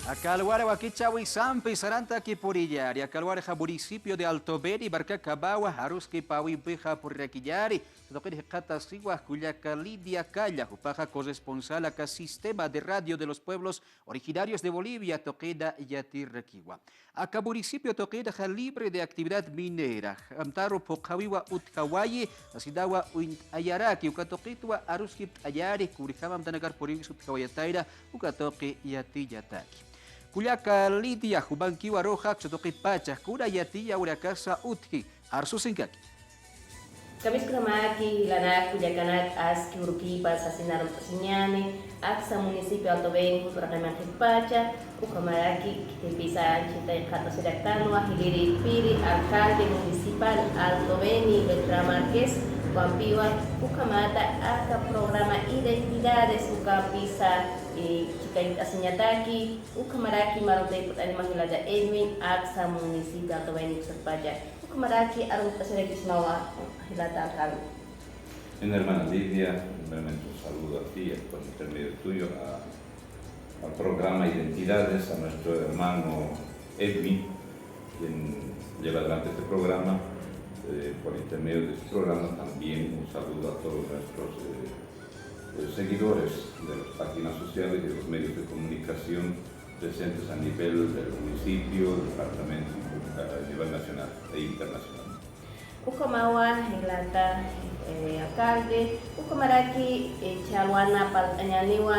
Acalware Wakichawi Sampi Saranta Kipurillari, Acalware municipio de Alto Beni, Barca Cabawa, Haruski Pawi Beja Purrequillari, Doquer Catasigua, Cuyaca Lidia Calla, Upaja corresponsal a Sistema de Radio de los Pueblos Originarios de Bolivia, Toqueda y Atirrequiwa. Acá municipio Toqueda libre de actividad minera, Amtaro Pocawiwa Utkawayi, Asidawa Ayaraki, Ukatoquitua, Aruski Ayari, Kurijamam Tanagar Purivis Utkawayataira, Ukatoque y Atiyataki. Cuyaca Lidia, Jubankiwa Roja, Xotoqui Pacha, Cura Yatilla, Uracasa Utki, Arsu Sinkaki. Kami skramaki lanak kujakanat aski urukipa sasinaron pasinyane aksa municipio Alto Beni kuturakan Pacha ukamaraki kitipisa chita kata sedaktanwa hiliri piri alcalde municipal Alto Beni Beltrán Márquez Pampiwa ukamata aka programa identidades ukapisa chika asinyataki ukamaraki marote putani mahilada Edwin aksa municipio Alto Beni Pacha Maraki arun taserekis mawa hilata alcalde. Hermana Lidia, realmente un saludo a ti, por intermedio tuyo, al programa Identidades, a nuestro hermano Edwin, quien lleva adelante este programa. Por intermedio de este programa también un saludo a todos nuestros seguidores de las páginas sociales y de los medios de comunicación presentes a nivel del municipio, departamento, a nivel nacional e internacional. Ukamawa hilata alcalde, ukamaraki chalwana paltanyaniwa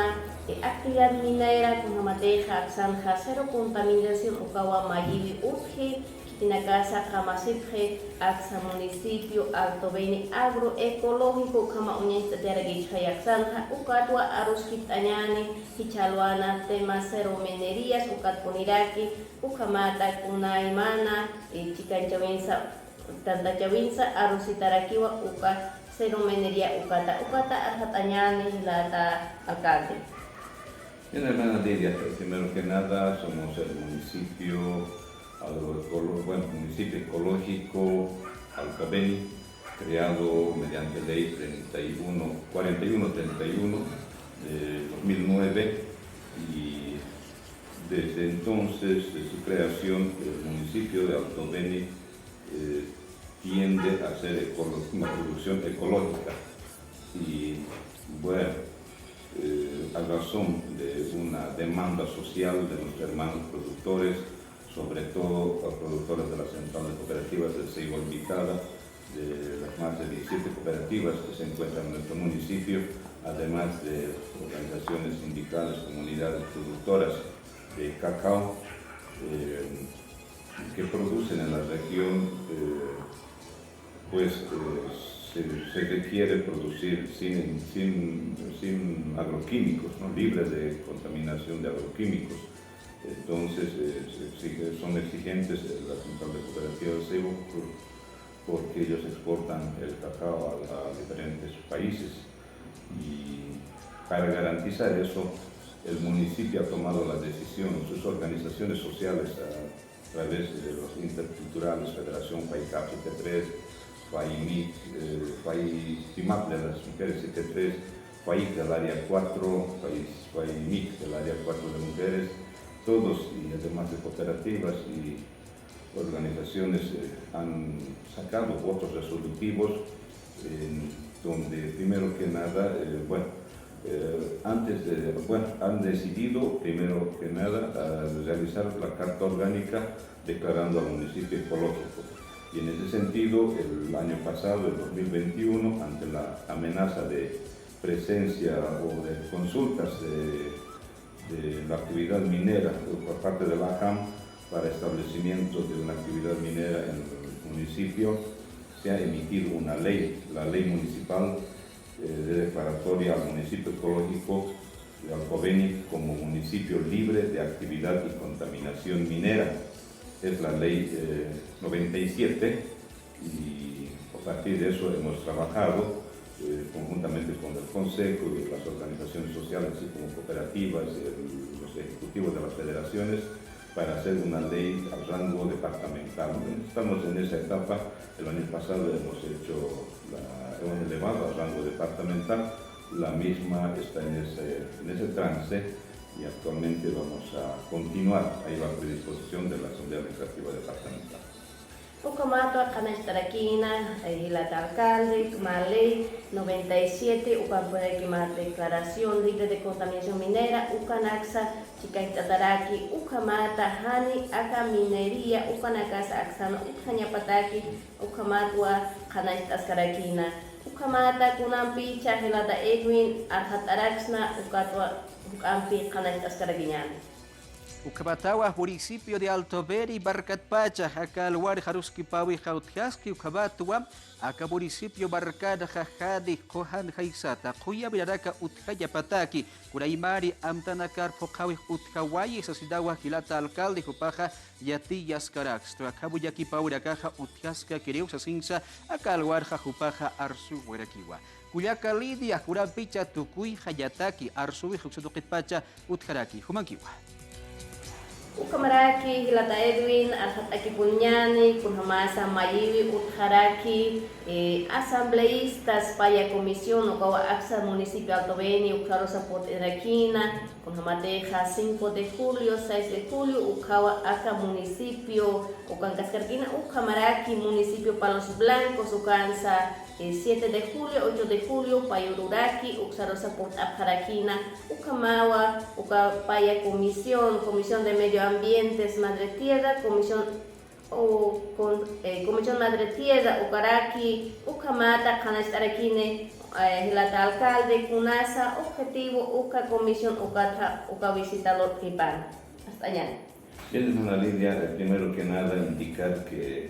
actividad minera con mateja aksanja cero contaminación ukawa mayibi urge Tinagasa Kamasipje, Aksa Municipio, Alto Beni Agroecológico, Kama Uñesta Teragich Hayaksanja, Ukatwa Aruskit Añane, Hichalwana, Tema Cero Minerías, Ukat Puniraki, Ukamata Kunaimana, Chicanchavinsa, Tanta Chavinsa, Arusitarakiwa, Uka, Cero Minería, Ukata, Arhat Añane, Lata Alcalde. Bien, hermana Lidia, primero que nada somos el municipio municipio ecológico Alto Beni, creado mediante ley 4131 de 2009 y desde entonces de su creación el municipio de Alto Beni tiende a hacer una producción ecológica y bueno, a razón de una demanda social de nuestros hermanos productores, sobre todo a productores de las centrales cooperativas del Ceibo Invitada, de las más de 17 cooperativas que se encuentran en nuestro municipio, además de organizaciones sindicales, comunidades productoras de cacao que producen en la región, se requiere producir sin agroquímicos, ¿no? Libre de contaminación de agroquímicos. Entonces son exigentes la central de cooperativa del Ceibo porque ellos exportan el cacao a diferentes países y para garantizar eso el municipio ha tomado la decisión, sus organizaciones sociales a través de los interculturales, Federación FAICAP 73, FAIMIC, FAIMAP de las mujeres 73, FAIC del área 4, FAIMIC del área 4 de mujeres, todos y además de cooperativas y organizaciones han sacado votos resolutivos donde primero que nada, han decidido primero que nada realizar la carta orgánica declarando al municipio ecológico. Y en ese sentido, el año pasado, el 2021, ante la amenaza de presencia o de consultas de la actividad minera por parte de la AJAM para establecimiento de una actividad minera en el municipio, se ha emitido una ley, la ley municipal de declaratoria al municipio ecológico de Alto Beni como municipio libre de actividad y contaminación minera. Es la ley 97 y a partir de eso hemos trabajado conjuntamente con el Consejo y las organizaciones sociales, así como cooperativas, los ejecutivos de las federaciones, para hacer una ley al rango departamental. Estamos en esa etapa, el año pasado hemos elevado al rango departamental, la misma está en ese trance y actualmente vamos a continuar ahí la predisposición de la Asamblea Legislativa Departamental. Ukamato Canestarakina, Hilata Alcalde, Kuma Ley 97, Ukamporeki Ma Declaración Libre de Contaminación Minera, Ukanaxa, Chicaitataraki, Ukamata, Hani, Aka Minería, Ukanakasa, Aksano, Ukanyapataki, Ukamatua, Canestaskarakina, Ukamata, Kunampi, Chahilata Edwin, Arhataraxna, Ukatua, Ukampi, Canestaskarakinani. Ukabatawa, municipio de Alto Beni, Barcatpacha, Jacalwar, Jaruskipawi, Jautjaski, Ukabatua, Aka municipio Barcada, Jajadi, Kohan, Jaisata, Kuya, Viraraka, Utkayapataki, Kuraimari, Amtanakar, Pokawi, Utkawayi, Sasidawa, Hilata, Alcalde, Jupaja, Yatillas, Carax, Tuakabuya, Paura, Caja, Utkaska, Kireusa, Sinsa, Akalwar, Jajupaja, Arsu, Huerakiwa. Kuyaka Lidia, Kurapicha, Tukui, Hayataki, Arsu, Juxutukitpacha, Utkaraki, Humankiwa. Ukamaraki, Hilata Edwin, Arhataki Punyani, Kunhamasa Mayiwi, Utharaki, asambleístas para comisión, Ukawa Axa, municipio Alto Beni, Ukarosa Poteraquina, Kunhamateja 5 de julio, 6 de julio, Ukawa Aka municipio, Ukankaskarquina, Ukamaraki, municipio Palos Blancos, Ukansa 7 de julio, 8 de julio, Payururaki, Uxarosa Port Abjarakina, Ukamawa, Ukapaya Comisión de Medio Ambiente, Madre Tierra, Comisión Madre Tierra, Ukaraki, Ukamata, Canestarakine, Hilata Alcalde, Kunasa, Objetivo, Uka Comisión, Uka Visitador Kipan. Hasta allá. Bien, Ana Lidia, primero que nada indicar que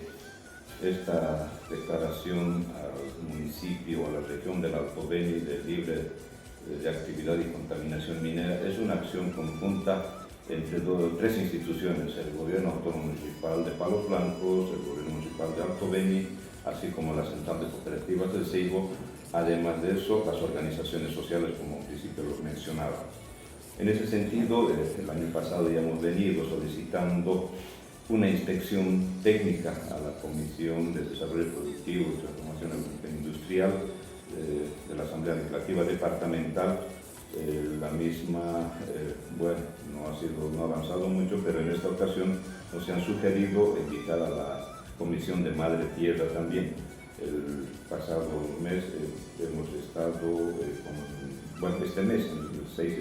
esta declaración al municipio, a la región del Alto Beni de libre de actividad y contaminación minera es una acción conjunta entre tres instituciones, el Gobierno Autónomo Municipal de Palos Blancos, el Gobierno Municipal de Alto Beni, así como la Central de Cooperativas del Seibo, además de eso, las organizaciones sociales, como al principio los mencionaba. En ese sentido, el año pasado ya hemos venido solicitando una inspección técnica a la Comisión de Desarrollo Productivo y Transformación Industrial de la Asamblea Legislativa Departamental. La misma, bueno, no ha avanzado mucho, pero en esta ocasión nos han sugerido invitar a la Comisión de Madre Tierra también. El pasado mes hemos estado, este mes, el 6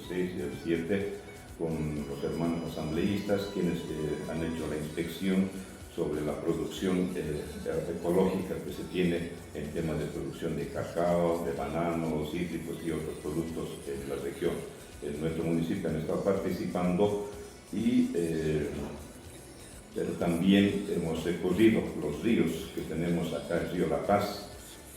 y el 7, con los hermanos asambleístas, quienes han hecho la inspección sobre la producción ecológica que se tiene en temas de producción de cacao, de bananos, cítricos y otros productos en la región. En nuestro municipio han estado participando pero también hemos recorrido los ríos que tenemos acá, el río La Paz,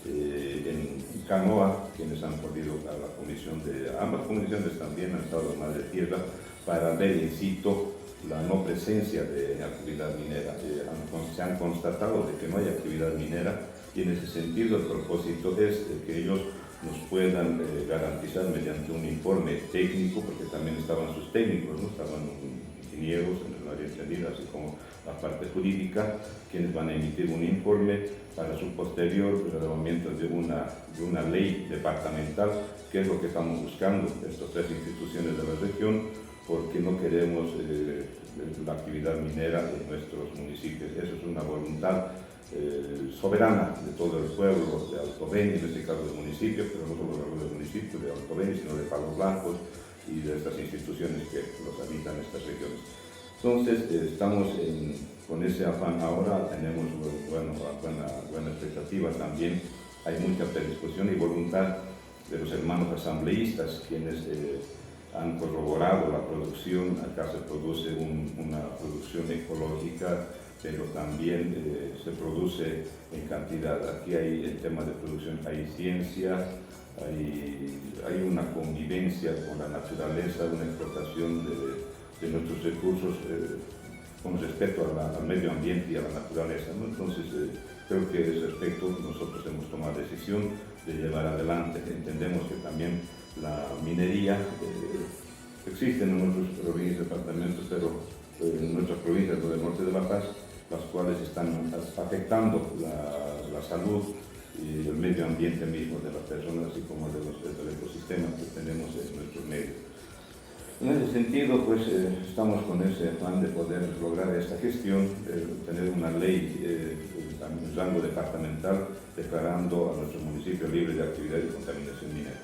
en canoa, quienes han podido a la comisión ambas comisiones también han estado en Madre Tierra para ver in situ la no presencia de actividad minera. Se han constatado de que no hay actividad minera y en ese sentido el propósito es de que ellos nos puedan garantizar mediante un informe técnico, porque también estaban sus técnicos, ¿no? Estaban ingenieros en el área entendida, así como la parte jurídica, quienes van a emitir un informe para su posterior relevamiento de una ley departamental, que es lo que estamos buscando estas tres instituciones de la región, porque no queremos la actividad minera en nuestros municipios. Eso es una voluntad soberana de todo el pueblo de Alto Beni, en este caso del municipio, pero no solo del municipio de Alto Beni, sino de Palos Blancos y de estas instituciones que los habitan en estas regiones. Entonces, estamos con ese afán ahora, tenemos buena expectativa también, hay mucha predisposición y voluntad de los hermanos asambleístas, quienes han corroborado la producción. Acá se produce una producción ecológica, pero también se produce en cantidad. Aquí hay el tema de producción, hay ciencia, hay una convivencia con la naturaleza, una explotación de nuestros recursos con respecto al medio ambiente y a la naturaleza, ¿no? Entonces, creo que en ese aspecto nosotros hemos tomado decisión de llevar adelante. Entendemos que también la minería existe en nuestras provincias, departamentos, pero en nuestras provincias del norte de La Paz, las cuales están afectando la salud y el medio ambiente mismo de las personas, así como del ecosistema que tenemos en nuestros medios. En ese sentido, pues estamos con ese afán de poder lograr esta gestión, tener una ley en rango departamental declarando a nuestro municipio libre de actividad y contaminación minera.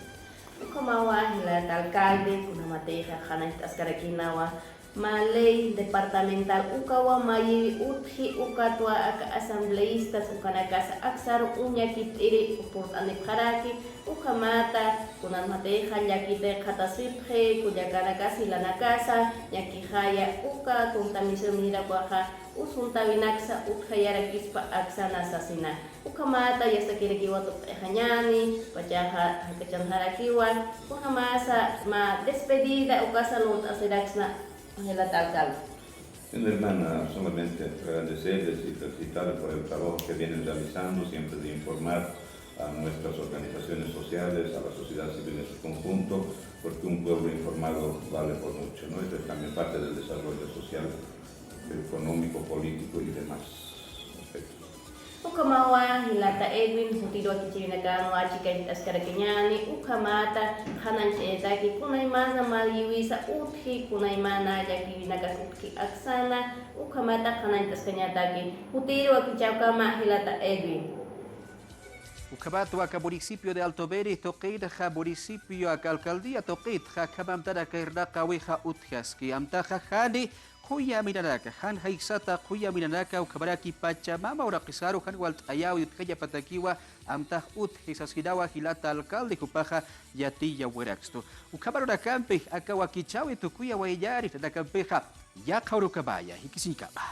Como el alcalde, kuna mateja, Hanait Ascarakinawa, ma ley departamental, ukawa mayi utji ukatwa asambleístas, ukanakasa aksar unyakit iri upurt anipharaki, ukamata, kuna mateja, yakite katasipje, kuyakanakasi lanakasa, yakihaya uka, contaminación minera kuaja, usunta vinaksa, utkayara kispa aksana asasina. Ukamata yasta kirikiwa to hanyani, pachaja hakachanharakiwan, ukamasa ma despedida ukasalun asiraksna alcalde. Hermana, solamente agradecerles y felicitarles por el trabajo que vienen realizando, siempre de informar a nuestras organizaciones sociales, a la sociedad civil en su conjunto, porque un pueblo informado vale por mucho, ¿no? Esto es también parte del desarrollo social, económico, político y demás aspectos. Ukamawa hilata Edwin hutiro kichinakan wachika askarakeñani ukamata hananchedaki kunaymana maliwisa utji kunaymana yakivinakas utji aksana ukamata hananchaskañataki hutiro kichawkama hilata Edwin. Ukabato acá municipio de Alto Beni, toqueid ja municipio acá alcaldía, toqueid ja kamamtara kairnaka weja utjaski, amtaja jani, kuya minanaka, han haisata kuya minanaka, ukabaraki pachamama, urakisaru, han walt ayaw, yutkaya patakiwa, amtaj utjisasinawa, hilata alcalde, kupaja, yatilla weraxto. Ukabarona campe, acá wakichawi, tukuya wayari, tanakampeja, ya kaurukabaya, ikisikaba.